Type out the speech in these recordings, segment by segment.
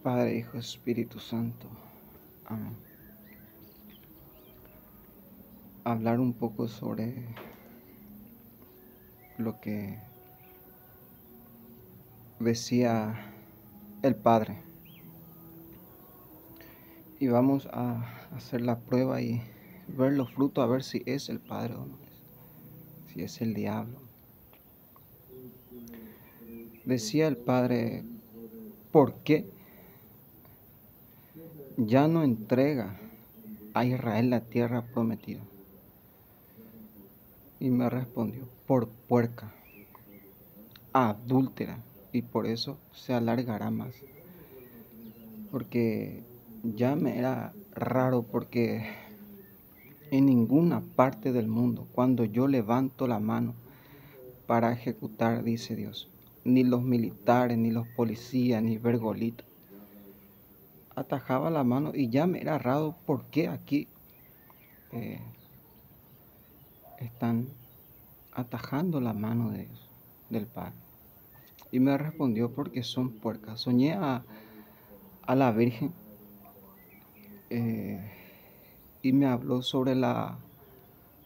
Padre, Hijo, Espíritu Santo. Amén. Hablar un poco sobre lo que decía el Padre. Y vamos a hacer la prueba y ver los frutos, a ver si es el Padre o no es, si es el diablo. Decía el Padre, ¿por qué ya no entrega a Israel la tierra prometida? Y me respondió, por puerca, adúltera, y por eso se alargará más. Porque ya me era raro, porque en ninguna parte del mundo, cuando yo levanto la mano para ejecutar, dice Dios, ni los militares, ni los policías, ni Bergolito, atajaba la mano, y ya me era raro por qué aquí están atajando la mano de Dios, del Padre. Y me respondió, porque son puercas. Soñé a la Virgen y me habló sobre la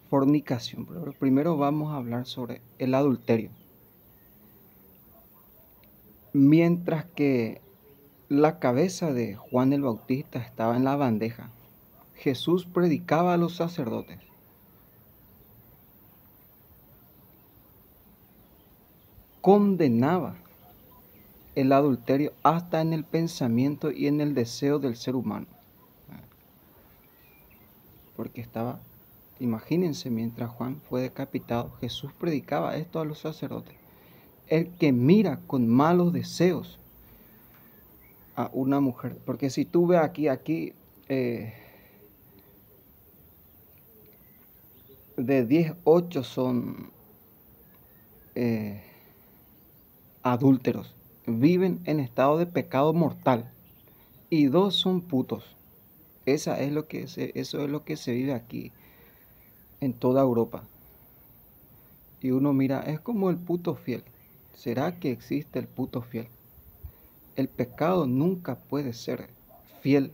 fornicación. Pero primero vamos a hablar sobre el adulterio. Mientras que la cabeza de Juan el Bautista estaba en la bandeja, Jesús predicaba a los sacerdotes. Condenaba el adulterio hasta en el pensamiento y en el deseo del ser humano. Porque estaba, imagínense, mientras Juan fue decapitado, Jesús predicaba esto a los sacerdotes. El que mira con malos deseos a una mujer, porque si tú ves aquí, de 10, 8 son adúlteros, viven en estado de pecado mortal, y 2 son putos. Eso es lo que se vive aquí en toda Europa. Y uno mira, es como el puto fiel. ¿Será que existe el puto fiel? El pecado nunca puede ser fiel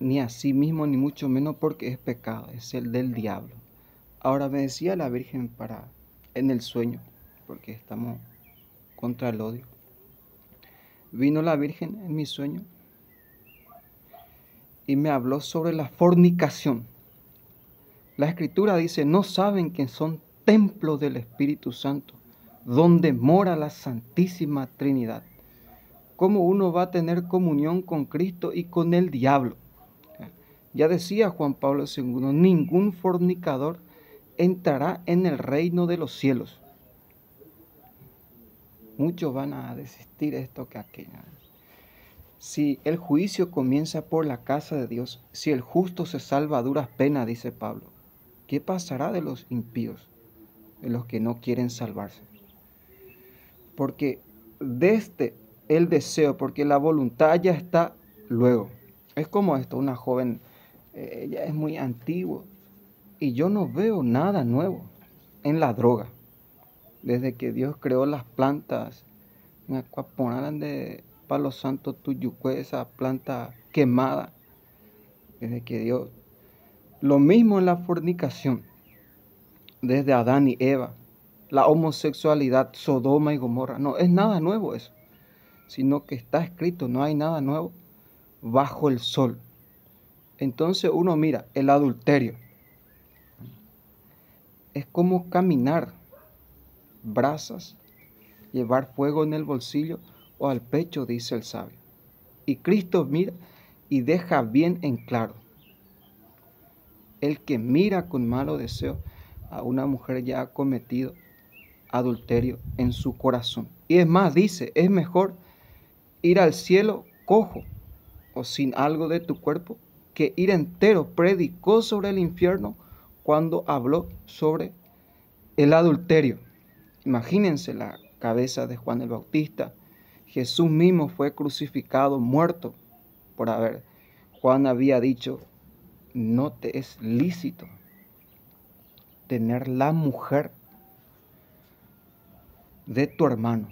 ni a sí mismo, ni mucho menos, porque es pecado, es el del diablo. Ahora me decía la Virgen en el sueño, porque estamos contra el odio. Vino la Virgen en mi sueño y me habló sobre la fornicación. La Escritura dice, no saben que son templos del Espíritu Santo, donde mora la Santísima Trinidad. ¿Cómo uno va a tener comunión con Cristo y con el diablo? Ya decía Juan Pablo II, ningún fornicador entrará en el reino de los cielos. Muchos van a desistir esto que aquello. Si el juicio comienza por la casa de Dios, si el justo se salva a duras penas, dice Pablo, ¿qué pasará de los impíos, de los que no quieren salvarse? Porque desde el deseo, porque la voluntad ya está luego. Es como esto, una joven, ella es muy antigua y yo no veo nada nuevo en la droga. Desde que Dios creó las plantas, me acuaponaran de palo santo tuyucue, esa planta quemada, desde que Dios, lo mismo en la fornicación, desde Adán y Eva, la homosexualidad, Sodoma y Gomorra, no es nada nuevo eso, sino que está escrito, no hay nada nuevo bajo el sol. Entonces uno mira, el adulterio es como caminar brasas, llevar fuego en el bolsillo o al pecho, dice el sabio. Y Cristo mira y deja bien en claro, el que mira con malo deseo a una mujer ya ha cometido adulterio en su corazón. Y es más, dice, es mejor ir al cielo cojo o sin algo de tu cuerpo que ir entero. Predicó sobre el infierno cuando habló sobre el adulterio. Imagínense la cabeza de Juan el Bautista. Jesús mismo fue crucificado, muerto, por haber. Juan había dicho, no te es lícito tener la mujer de tu hermano.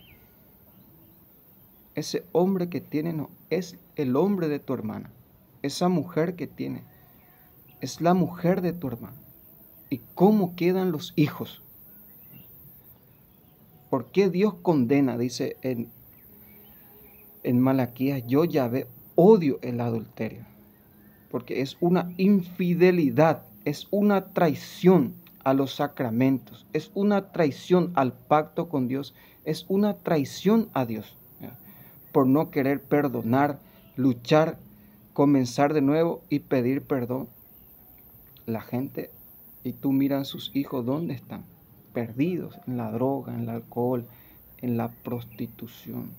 Ese hombre que tiene no es el hombre de tu hermana. Esa mujer que tiene es la mujer de tu hermana. ¿Y cómo quedan los hijos? ¿Por qué Dios condena? Dice en Malaquías, yo Yahvé odio el adulterio. Porque es una infidelidad, es una traición a los sacramentos, es una traición al pacto con Dios, es una traición a Dios, ¿ya? Por no querer perdonar, luchar, comenzar de nuevo y pedir perdón. La gente, y tú miras a sus hijos, ¿dónde están? Perdidos en la droga, en el alcohol, en la prostitución.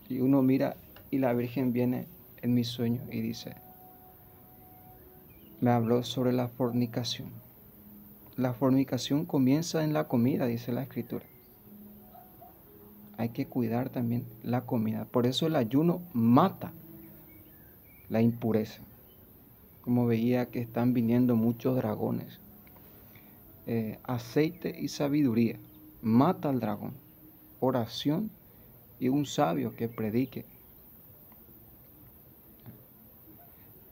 Y uno mira y la Virgen viene en mi sueño y dice, me habló sobre la fornicación. La fornicación comienza en la comida, dice la Escritura. Hay que cuidar también la comida. Por eso el ayuno mata la impureza. Como veía que están viniendo muchos dragones. Aceite y sabiduría. Mata al dragón. Oración y un sabio que predique.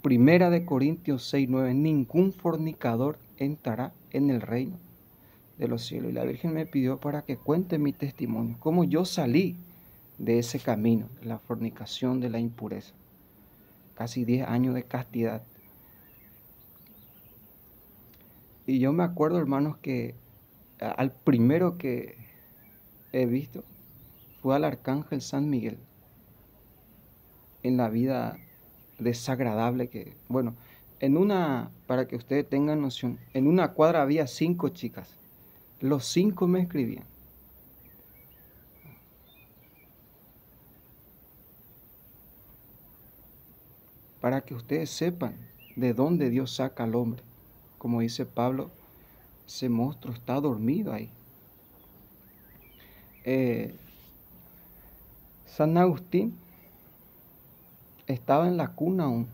Primera de Corintios 6:9. Ningún fornicador entrará en el reino de los cielos. Y la Virgen me pidió para que cuente mi testimonio, cómo yo salí de ese camino, de la fornicación, de la impureza. Casi 10 años de castidad. Y yo me acuerdo, hermanos, que al primero que he visto fue al Arcángel San Miguel en la vida desagradable que, bueno, para que ustedes tengan noción, en una cuadra había 5 chicas. Los 5 me escribían. Para que ustedes sepan de dónde Dios saca al hombre. Como dice Pablo, ese monstruo está dormido ahí. San Agustín estaba en la cuna aún,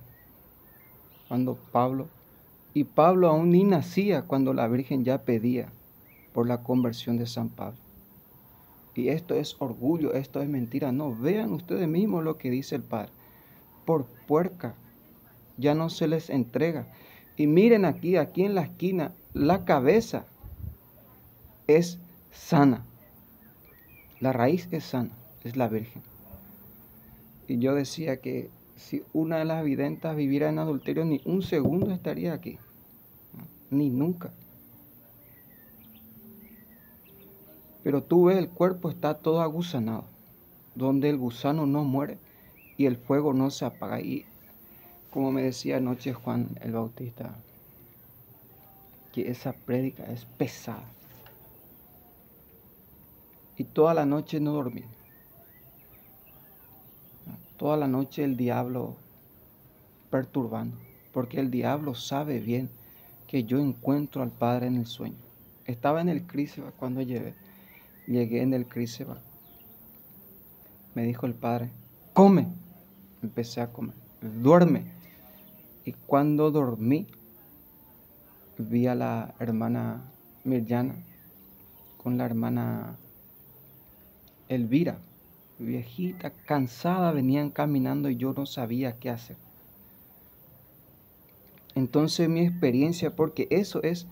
cuando Pablo aún ni nacía cuando la Virgen ya pedía por la conversión de San Pablo. Y esto es orgullo, esto es mentira. No, vean ustedes mismos lo que dice el Padre. Por puerca ya no se les entrega. Y miren aquí en la esquina, la cabeza es sana. La raíz es sana, es la Virgen. Y yo decía que si una de las videntes viviera en adulterio, ni un segundo estaría aquí. Ni nunca. Pero tú ves, el cuerpo está todo agusanado, donde el gusano no muere y el fuego no se apaga. Y como me decía anoche Juan el Bautista, que esa prédica es pesada. Y toda la noche no dormí. Toda la noche el diablo perturbando, porque el diablo sabe bien que yo encuentro al Padre en el sueño. Estaba en el Críseba cuando llegué en el Críseba. Me dijo el Padre, come. Empecé a comer, duerme. Y cuando dormí, vi a la hermana Mirjana con la hermana Elvira, viejita, cansada, venían caminando y yo no sabía qué hacer. Entonces mi experiencia, porque eso es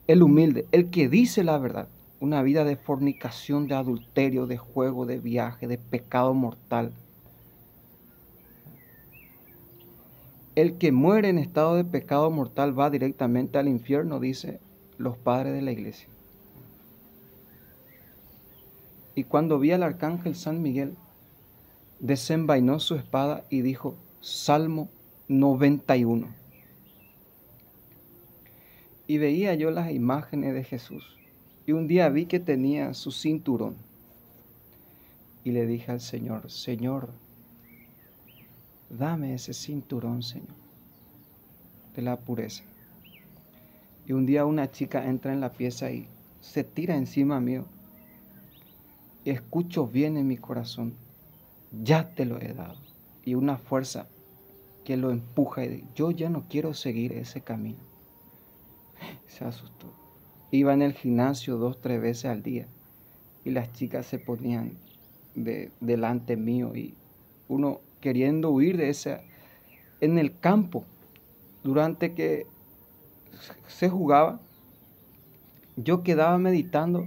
el humilde, el que dice la verdad, una vida de fornicación, de adulterio, de juego, de viaje, de pecado mortal. El que muere en estado de pecado mortal va directamente al infierno, dice los padres de la iglesia. Y cuando vi al arcángel San Miguel, desenvainó su espada y dijo, Salmo 91. Y veía yo las imágenes de Jesús. Y un día vi que tenía su cinturón. Y le dije al Señor, Señor, dame ese cinturón, Señor, de la pureza. Y un día una chica entra en la pieza y se tira encima mío. Y escucho bien en mi corazón, ya te lo he dado. Y una fuerza que lo empuja y dice, yo ya no quiero seguir ese camino. Se asustó. Iba en el gimnasio 2, 3 veces al día. y las chicas se ponían delante mío y uno queriendo huir de esa, en el campo, durante que se jugaba, yo quedaba meditando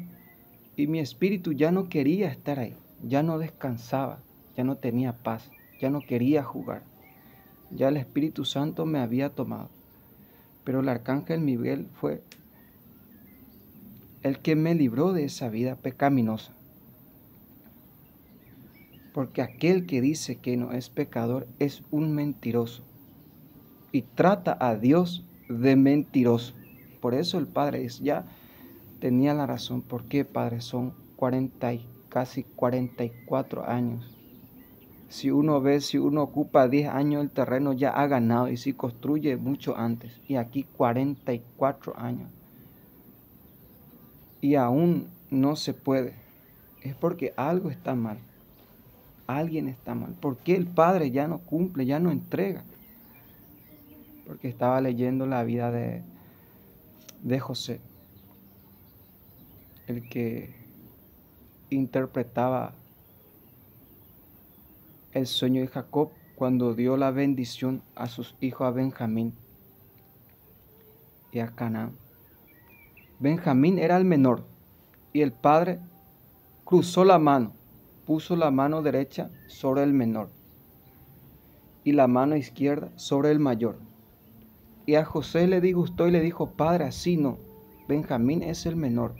y mi espíritu ya no quería estar ahí, ya no descansaba, ya no tenía paz, ya no quería jugar, ya el Espíritu Santo me había tomado. Pero el arcángel Miguel fue el que me libró de esa vida pecaminosa. Porque aquel que dice que no es pecador es un mentiroso y trata a Dios de mentiroso. Por eso el Padre ya tenía la razón. ¿Por qué, Padre? Son 40 y casi 44 años. Si uno ocupa 10 años el terreno ya ha ganado y si construye mucho antes. Y aquí 44 años. Y aún no se puede. Es porque algo está mal. Alguien está mal. ¿Por qué el Padre ya no cumple, ya no entrega? Porque estaba leyendo la vida de José, el que interpretaba el sueño de Jacob cuando dio la bendición a sus hijos, a Benjamín y a Canaán. Benjamín era el menor y el padre cruzó la mano, puso la mano derecha sobre el menor y la mano izquierda sobre el mayor. Y a José le disgustó y le dijo: Padre, así no, Benjamín es el menor.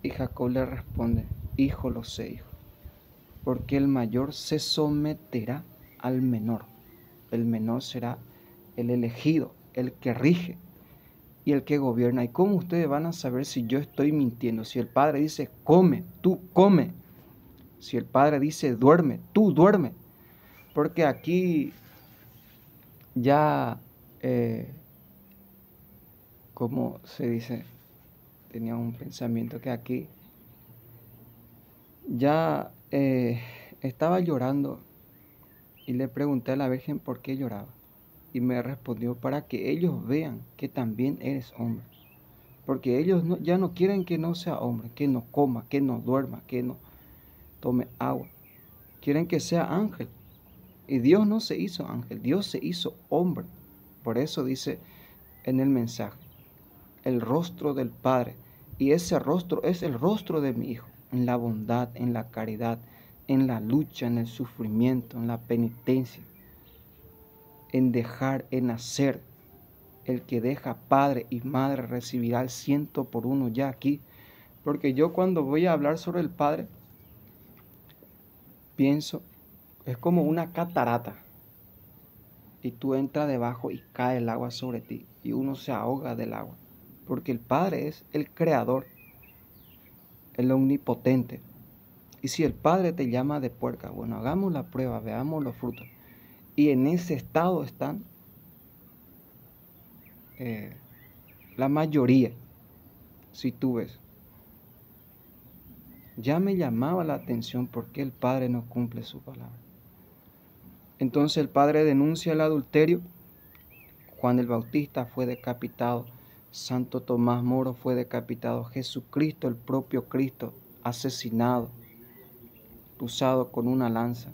Y Jacob le responde: Hijo, lo sé, hijo, porque el mayor se someterá al menor. El menor será el elegido, el que rige y el que gobierna. ¿Y cómo ustedes van a saber si yo estoy mintiendo? Si el Padre dice come, tú come. Si el Padre dice duerme, tú duerme. Porque aquí ya, como se dice, tenía un pensamiento que aquí ya estaba llorando y le pregunté a la Virgen por qué lloraba. Y me respondió: para que ellos vean que también eres hombre. Porque ellos ya no quieren que no sea hombre, que no coma, que no duerma, que no tome agua. Quieren que sea ángel. Y Dios no se hizo ángel, Dios se hizo hombre. Por eso dice en el mensaje: el rostro del Padre. Y ese rostro es el rostro de mi Hijo, en la bondad, en la caridad, en la lucha, en el sufrimiento, en la penitencia, en dejar, en hacer. El que deja padre y madre recibirá el 100 por 1 ya aquí. Porque yo cuando voy a hablar sobre el Padre, pienso, es como una catarata. Y tú entras debajo y cae el agua sobre ti. Y uno se ahoga del agua. Porque el Padre es el creador, el omnipotente. Y si el Padre te llama de puerca, bueno, hagamos la prueba, veamos los frutos. Y en ese estado están la mayoría, si tú ves. Ya me llamaba la atención por qué el Padre no cumple su palabra. Entonces el Padre denuncia el adulterio. Juan el Bautista fue decapitado. Santo Tomás Moro fue decapitado. Jesucristo, el propio Cristo, asesinado, usado con una lanza.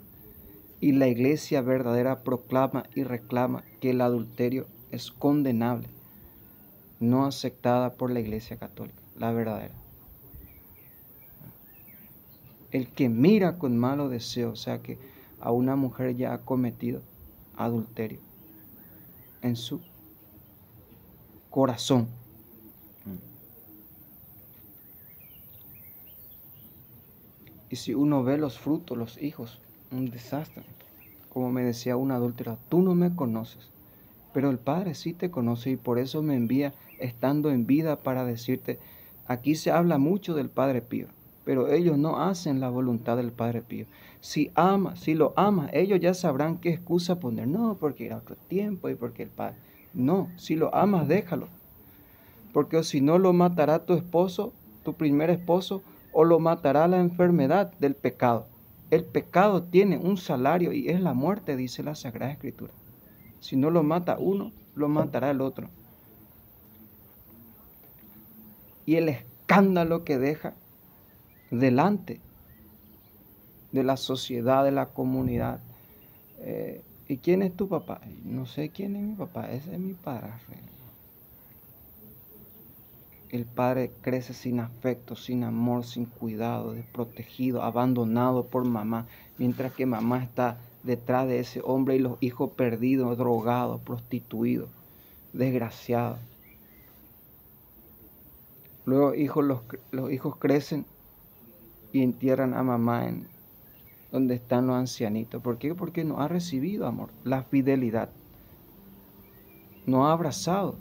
Y la iglesia verdadera proclama y reclama que el adulterio es condenable, no aceptada por la iglesia católica, la verdadera. El que mira con malos deseos, o sea que a una mujer ya ha cometido adulterio en su corazón. Y si uno ve los frutos, los hijos, un desastre. Como me decía un adúltero: tú no me conoces, pero el Padre sí te conoce y por eso me envía estando en vida para decirte. Aquí se habla mucho del Padre Pío, pero ellos no hacen la voluntad del Padre Pío. Si lo amas, ellos ya sabrán qué excusa poner. No, porque era otro tiempo y porque el Padre. No, si lo amas, déjalo. Porque si no, lo matará tu esposo, tu primer esposo, o lo matará la enfermedad del pecado. El pecado tiene un salario y es la muerte, dice la Sagrada Escritura. Si no lo mata uno, lo matará el otro. Y escándalo que deja delante de la sociedad, de la comunidad. ¿Y quién es tu papá? No sé quién es mi papá, ese es mi padrastro. El padre crece sin afecto, sin amor, sin cuidado, desprotegido, abandonado por mamá, mientras que mamá está detrás de ese hombre y los hijos perdidos, drogados, prostituidos, desgraciados. Luego los hijos crecen y entierran a mamá en donde están los ancianitos. ¿Por qué? Porque no ha recibido amor, la fidelidad, no ha abrazado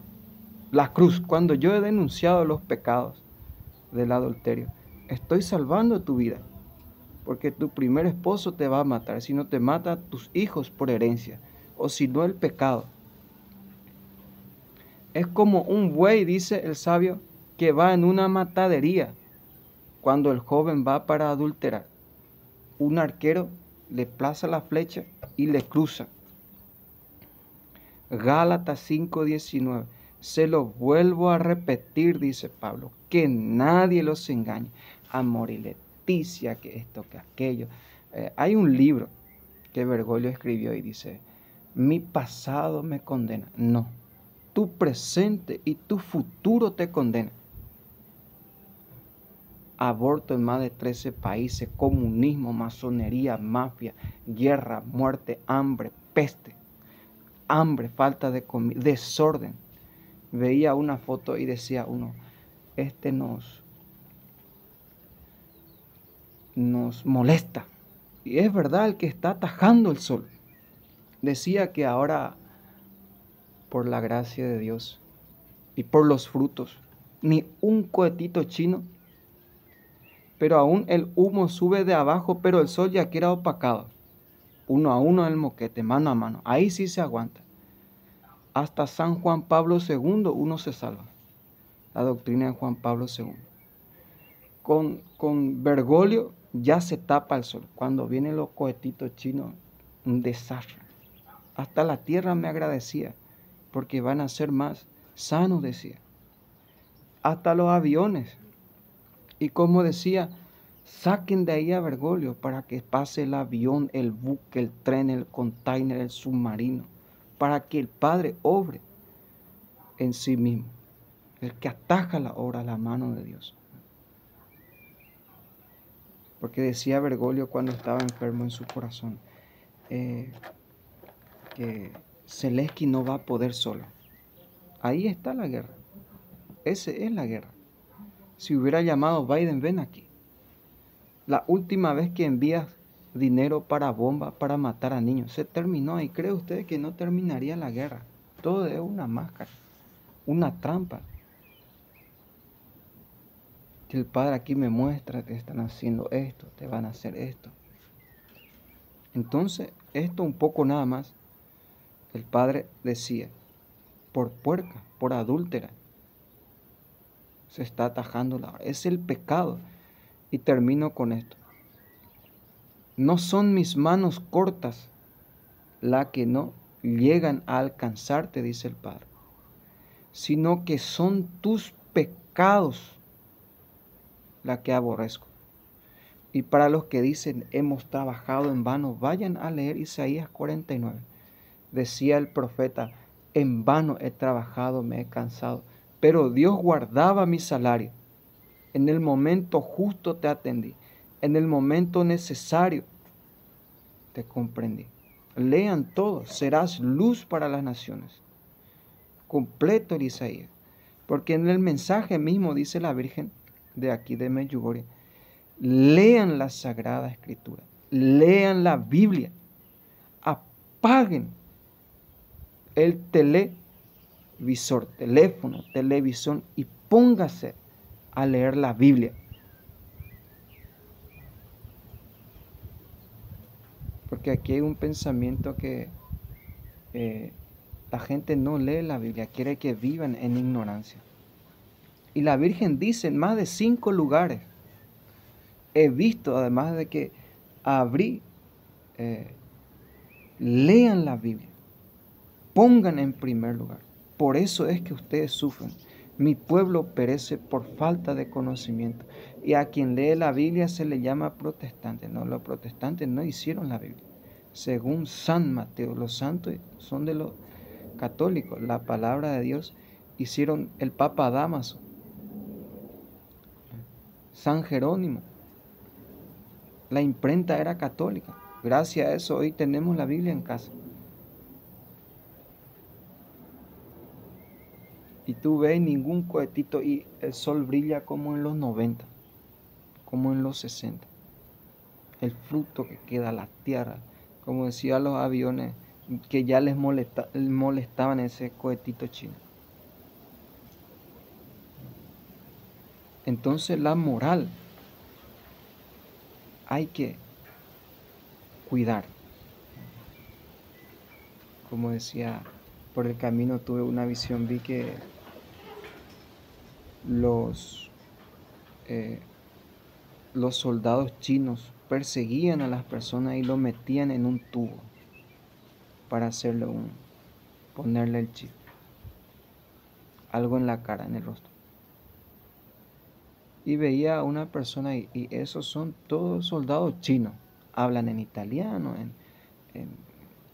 la cruz. Cuando yo he denunciado los pecados del adulterio, estoy salvando tu vida, porque tu primer esposo te va a matar, si no te mata tus hijos por herencia, o si no el pecado. Es como un buey, dice el sabio, que va en una matadería cuando el joven va para adulterar. Un arquero le plaza la flecha y le cruza. Gálatas 5:19. Se lo vuelvo a repetir, dice Pablo, que nadie los engañe. Amor y Leticia, que esto, que aquello. Hay un libro que Bergoglio escribió y dice, mi pasado me condena. No, tu presente y tu futuro te condena. Aborto en más de 13 países, comunismo, masonería, mafia, guerra, muerte, hambre, peste, falta de comida, desorden. Veía una foto y decía uno, nos molesta. Y es verdad, el que está atajando el sol. Decía que ahora, por la gracia de Dios y por los frutos, ni un cohetito chino, pero aún el humo sube de abajo, pero el sol ya queda opacado. Uno a uno el moquete, mano a mano. Ahí sí se aguanta. Hasta San Juan Pablo II uno se salva. La doctrina de Juan Pablo II. Con Bergoglio ya se tapa el sol. Cuando vienen los cohetitos chinos, un desastre. Hasta la tierra me agradecía, porque van a ser más sanos, decía. Hasta los aviones. Y como decía, saquen de ahí a Bergoglio para que pase el avión, el buque, el tren, el container, el submarino, para que el Padre obre en sí mismo. El que ataja la obra, la mano de Dios. Porque decía Bergoglio cuando estaba enfermo en su corazón, que Zelensky no va a poder solo. Ahí está la guerra. Esa es la guerra. Si hubiera llamado Biden, ven aquí. La última vez que envías dinero para bombas, para matar a niños, se terminó. ¿Y cree usted que no terminaría la guerra? Todo es una máscara, una trampa. Que el Padre aquí me muestra, te están haciendo esto, te van a hacer esto. Entonces, esto un poco nada más, el Padre decía, por puerca, por adúltera, se está atajando la hora. Es el pecado. Y termino con esto. No son mis manos cortas las que no llegan a alcanzarte, dice el Padre, sino que son tus pecados las que aborrezco. Y para los que dicen, hemos trabajado en vano, vayan a leer Isaías 49. Decía el profeta, en vano he trabajado, me he cansado, pero Dios guardaba mi salario. En el momento justo te atendí, en el momento necesario te comprendí. Lean todo, serás luz para las naciones. Completo el Isaías. Porque en el mensaje mismo dice la Virgen de aquí de Medjugorje, lean la Sagrada Escritura, lean la Biblia, apaguen el televisor, teléfono, televisión y póngase a leer la Biblia. Porque aquí hay un pensamiento que la gente no lee la Biblia, quiere que vivan en ignorancia. Y la Virgen dice en más de 5 lugares, he visto, además de que abrí, lean la Biblia, pongan en primer lugar. Por eso es que ustedes sufren. Mi pueblo perece por falta de conocimiento. Y a quien lee la Biblia se le llama protestante. No, los protestantes no hicieron la Biblia. Según San Mateo, los santos son de los católicos. La palabra de Dios hicieron el Papa Dámaso, San Jerónimo. La imprenta era católica. Gracias a eso hoy tenemos la Biblia en casa. Y tú ves ningún cohetito y el sol brilla como en los 90, como en los 60. El fruto que queda, la tierra, como decían los aviones, que ya les molestaban ese cohetito chino. Entonces la moral hay que cuidar. Como decía, por el camino tuve una visión, vi que los soldados chinos perseguían a las personas y lo metían en un tubo para ponerle el chip, algo en la cara, en el rostro. Y veía a una persona y esos son todos soldados chinos. Hablan en italiano, en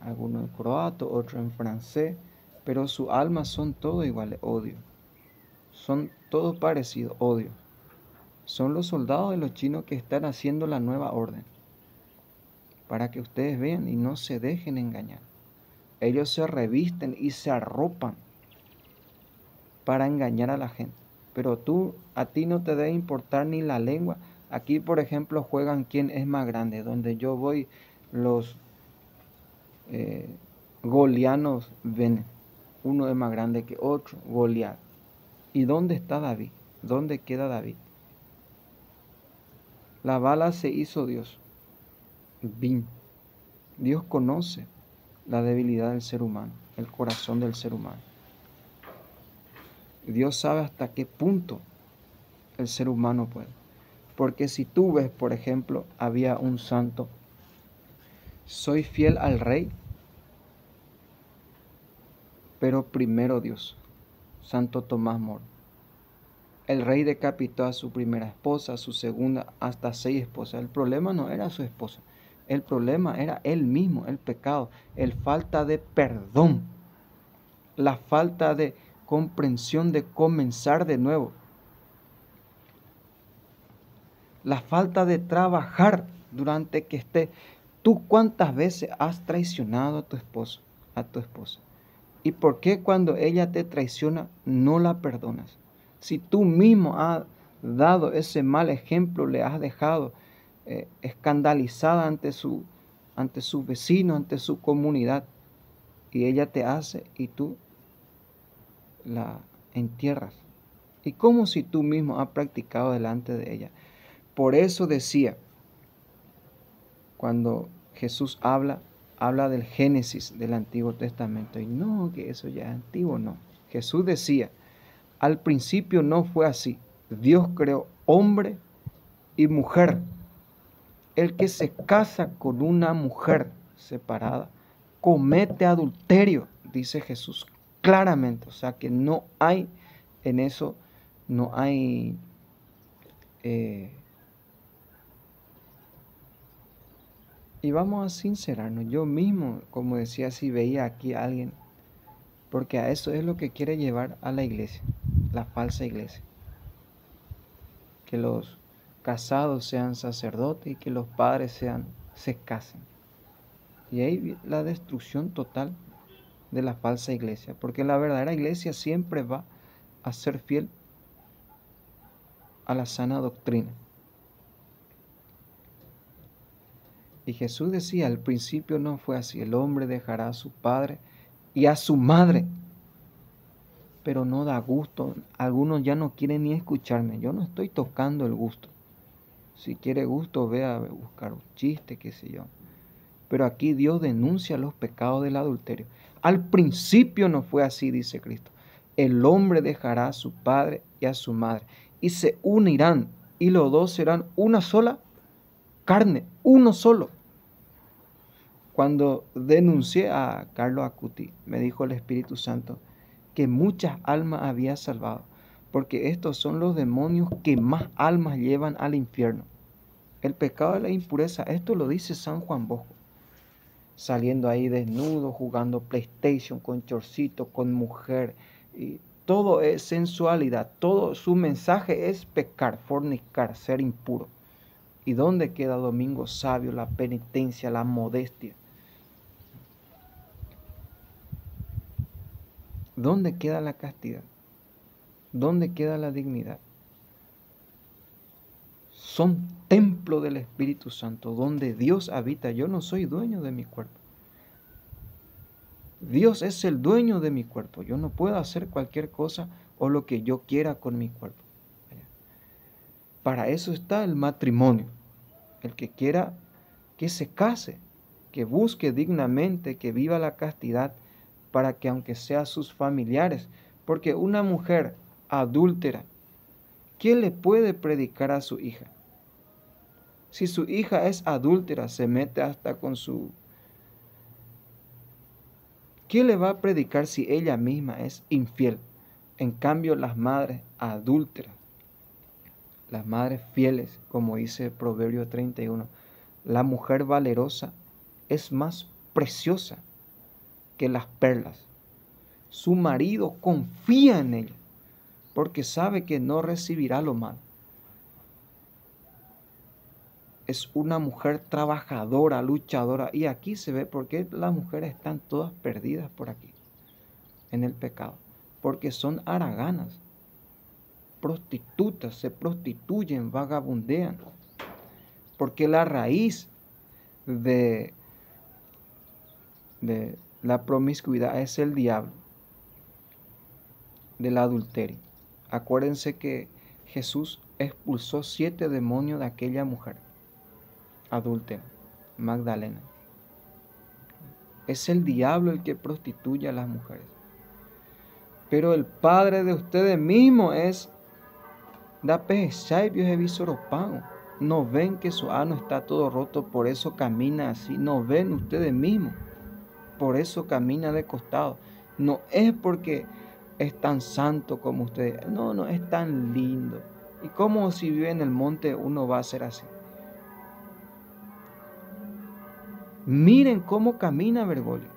algunos en croato, otros en francés, pero sus almas son todos iguales, odio. Son todos parecidos, odio. Son los soldados de los chinos que están haciendo la nueva orden. Para que ustedes vean y no se dejen engañar. Ellos se revisten y se arropan para engañar a la gente. Pero a ti no te debe importar ni la lengua. Aquí, por ejemplo, juegan quién es más grande. Donde yo voy, los golianos ven. Uno es más grande que otro, Goliat. ¿Y dónde está David? ¿Dónde queda David? La bala se hizo Dios. Bin. Dios conoce la debilidad del ser humano, el corazón del ser humano. Dios sabe hasta qué punto el ser humano puede. Porque si tú ves, por ejemplo, había un santo, soy fiel al rey, pero primero Dios, Santo Tomás Moro. El rey decapitó a su primera esposa, a su segunda, hasta 6 esposas. El problema no era su esposa, el problema era él mismo, el pecado, el falta de perdón, la falta de comprensión de comenzar de nuevo, la falta de trabajar durante que esté. ¿Tú cuántas veces has traicionado a tu esposo, a tu esposa? ¿Y por qué cuando ella te traiciona no la perdonas? Si tú mismo has dado ese mal ejemplo, le has dejado escandalizada ante sus vecinos, ante su comunidad, y ella te hace y tú la entierras. ¿Y cómo si tú mismo has practicado delante de ella? Por eso decía, cuando Jesús habla del Génesis del Antiguo Testamento, y no, que eso ya es antiguo, no. Jesús decía, al principio no fue así. Dios creó hombre y mujer. El que se casa con una mujer separada comete adulterio, dice Jesús claramente. O sea que no hay en eso, no hay y vamos a sincerarnos. Yo mismo, como decía, si veía aquí a alguien, porque a eso es lo que quiere llevar a la iglesia, la falsa iglesia. Que los casados sean sacerdotes y que los padres se casen. Y ahí la destrucción total de la falsa iglesia, porque la verdadera iglesia siempre va a ser fiel a la sana doctrina. Y Jesús decía, al principio no fue así, el hombre dejará a su padre y a su madre, pero no da gusto. Algunos ya no quieren ni escucharme, yo no estoy tocando el gusto. Si quiere gusto, vea a buscar un chiste, qué sé yo. Pero aquí Dios denuncia los pecados del adulterio. Al principio no fue así, dice Cristo. El hombre dejará a su padre y a su madre y se unirán y los dos serán una sola carne, uno solo. Cuando denuncié a Carlos Acuti, me dijo el Espíritu Santo que muchas almas había salvado, porque estos son los demonios que más almas llevan al infierno. El pecado de la impureza, esto lo dice San Juan Bosco, saliendo ahí desnudo, jugando PlayStation, con chorcito, con mujer, y todo es sensualidad, todo su mensaje es pecar, fornicar, ser impuro. ¿Y dónde queda Domingo Sabio, la penitencia, la modestia? ¿Dónde queda la castidad? ¿Dónde queda la dignidad? Son templo del Espíritu Santo, donde Dios habita. Yo no soy dueño de mi cuerpo. Dios es el dueño de mi cuerpo. Yo no puedo hacer cualquier cosa o lo que yo quiera con mi cuerpo. Para eso está el matrimonio. El que quiera que se case, que busque dignamente, que viva la castidad, para que aunque sea sus familiares, porque una mujer adúltera, ¿quién le puede predicar a su hija? Si su hija es adúltera, se mete hasta con su... ¿Quién le va a predicar si ella misma es infiel? En cambio, las madres adúlteras, las madres fieles, como dice Proverbio 31, la mujer valerosa es más preciosa que las perlas. Su marido confía en ella porque sabe que no recibirá lo malo. Es una mujer trabajadora, luchadora. Y aquí se ve por qué las mujeres están todas perdidas por aquí, en el pecado. Porque son haraganas, prostitutas, se prostituyen, vagabundean. Porque la raíz de la promiscuidad es el diablo, del adulterio. Acuérdense que Jesús expulsó 7 demonios de aquella mujer adúltera, Magdalena. Es el diablo el que prostituye a las mujeres. Pero el padre de ustedes mismos es da pejechai visoropao. No ven que su ano está todo roto, por eso camina así. No ven ustedes mismos, por eso camina de costado. No es porque es tan santo como ustedes. No, no, es tan lindo. ¿Y cómo si vive en el monte uno va a ser así? Miren cómo camina Bergoglio.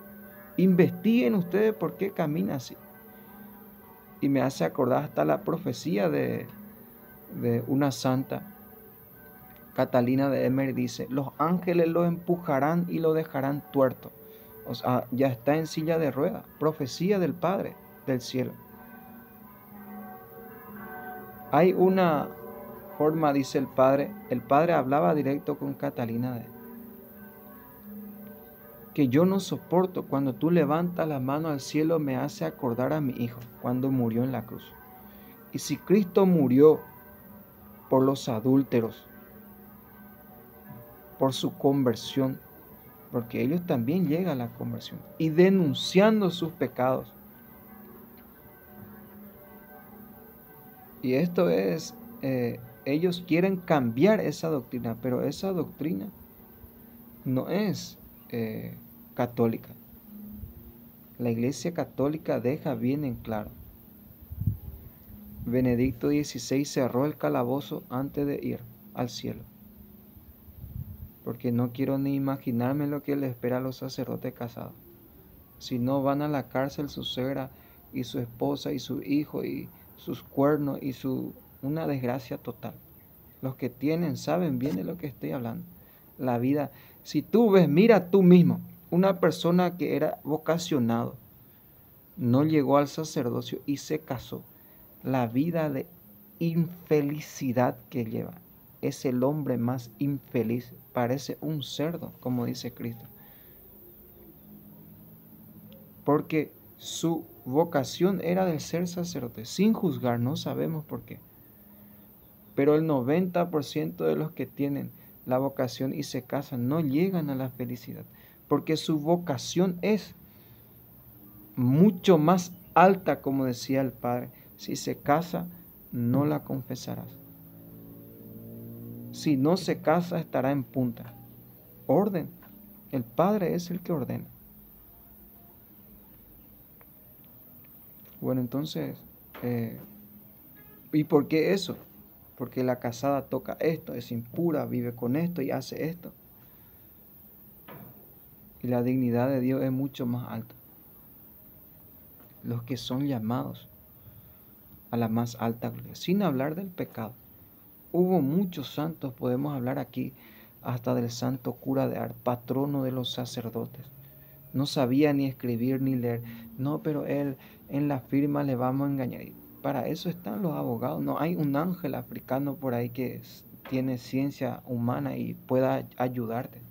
Investiguen ustedes por qué camina así. Y me hace acordar hasta la profecía de una santa, Catalina de Emer, dice, los ángeles lo empujarán y lo dejarán tuerto. O sea, ya está en silla de ruedas. Profecía del Padre del cielo. Hay una forma, dice el Padre hablaba directo con Catalina de que yo no soporto cuando tú levantas la mano al cielo, me hace acordar a mi hijo cuando murió en la cruz. Y si Cristo murió por los adúlteros, por su conversión, porque ellos también llegan a la conversión, y denunciando sus pecados. Y esto es, ellos quieren cambiar esa doctrina, pero esa doctrina no es católica. La Iglesia Católica deja bien en claro. Benedicto XVI cerró el calabozo antes de ir al cielo, porque no quiero ni imaginarme lo que le espera a los sacerdotes casados. Si no van a la cárcel su suegra y su esposa y su hijo y sus cuernos y una desgracia total. Los que tienen saben bien de lo que estoy hablando. La vida, si tú ves, mira tú mismo, una persona que era vocacionado, no llegó al sacerdocio y se casó. La vida de infelicidad que lleva. Es el hombre más infeliz. Parece un cerdo, como dice Cristo. Porque su vocación era de ser sacerdote, sin juzgar, no sabemos por qué. Pero el 90% de los que tienen la vocación y se casan no llegan a la felicidad, porque su vocación es mucho más alta, como decía el Padre. Si se casa, no la confesarás. Si no se casa, estará en punta. Orden. El Padre es el que ordena. Bueno, entonces, ¿Y por qué eso? Porque la casada toca esto, es impura, vive con esto y hace esto. Y la dignidad de Dios es mucho más alta. Los que son llamados a la más alta gloria, sin hablar del pecado. Hubo muchos santos, podemos hablar aquí hasta del santo cura de Ars, patrono de los sacerdotes. No sabía ni escribir ni leer. No, pero él en la firma le vamos a engañar. Y para eso están los abogados. No hay un ángel africano por ahí que tiene ciencia humana y pueda ayudarte.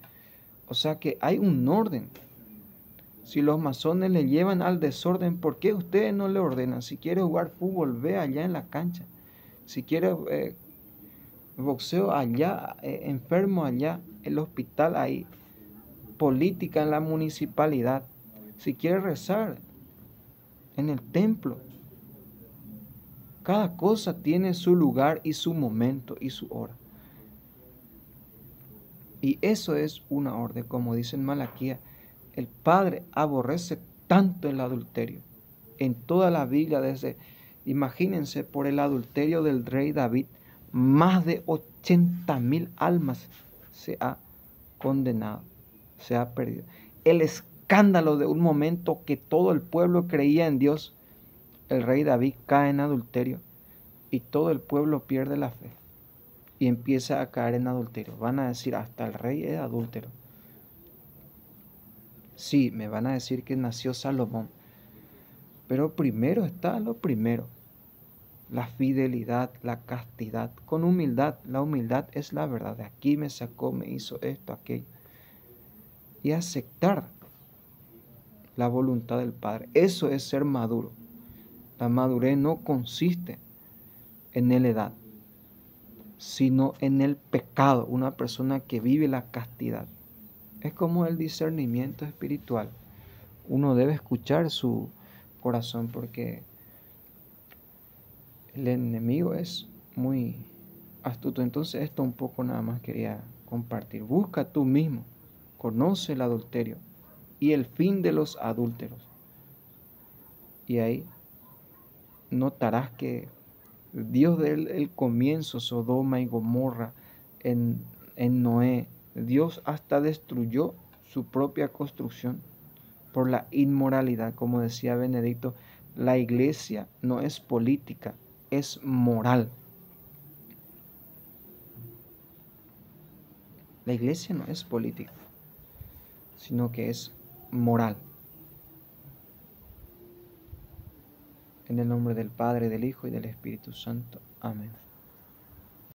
O sea que hay un orden. Si los masones le llevan al desorden, ¿por qué ustedes no le ordenan? Si quiere jugar fútbol, ve allá en la cancha. Si quiere boxeo allá, enfermo allá, el hospital ahí, política en la municipalidad. Si quiere rezar en el templo. Cada cosa tiene su lugar y su momento y su hora. Y eso es una orden, como dice en Malaquía. El Padre aborrece tanto el adulterio. En toda la Biblia, imagínense, por el adulterio del rey David, más de 80.000 almas se ha condenado, se ha perdido. El escándalo de un momento que todo el pueblo creía en Dios, el rey David cae en adulterio y todo el pueblo pierde la fe y empieza a caer en adulterio. Van a decir, hasta el rey es adúltero. Sí, me van a decir que nació Salomón, pero primero está lo primero, la fidelidad, la castidad, con humildad. La humildad es la verdad. De aquí me sacó, me hizo esto, aquello. Y aceptar la voluntad del Padre. Eso es ser maduro. La madurez no consiste en la edad, sino en el pecado. Una persona que vive la castidad. Es como el discernimiento espiritual. Uno debe escuchar su corazón porque el enemigo es muy astuto. Entonces esto un poco nada más quería compartir. Busca tú mismo, conoce el adulterio y el fin de los adúlteros. Y ahí notarás que Dios del comienzo, Sodoma y Gomorra, en Noé, Dios hasta destruyó su propia construcción por la inmoralidad. Como decía Benedicto, la iglesia no es política, es moral. La iglesia no es política, sino que es moral. En el nombre del Padre, del Hijo y del Espíritu Santo. Amén.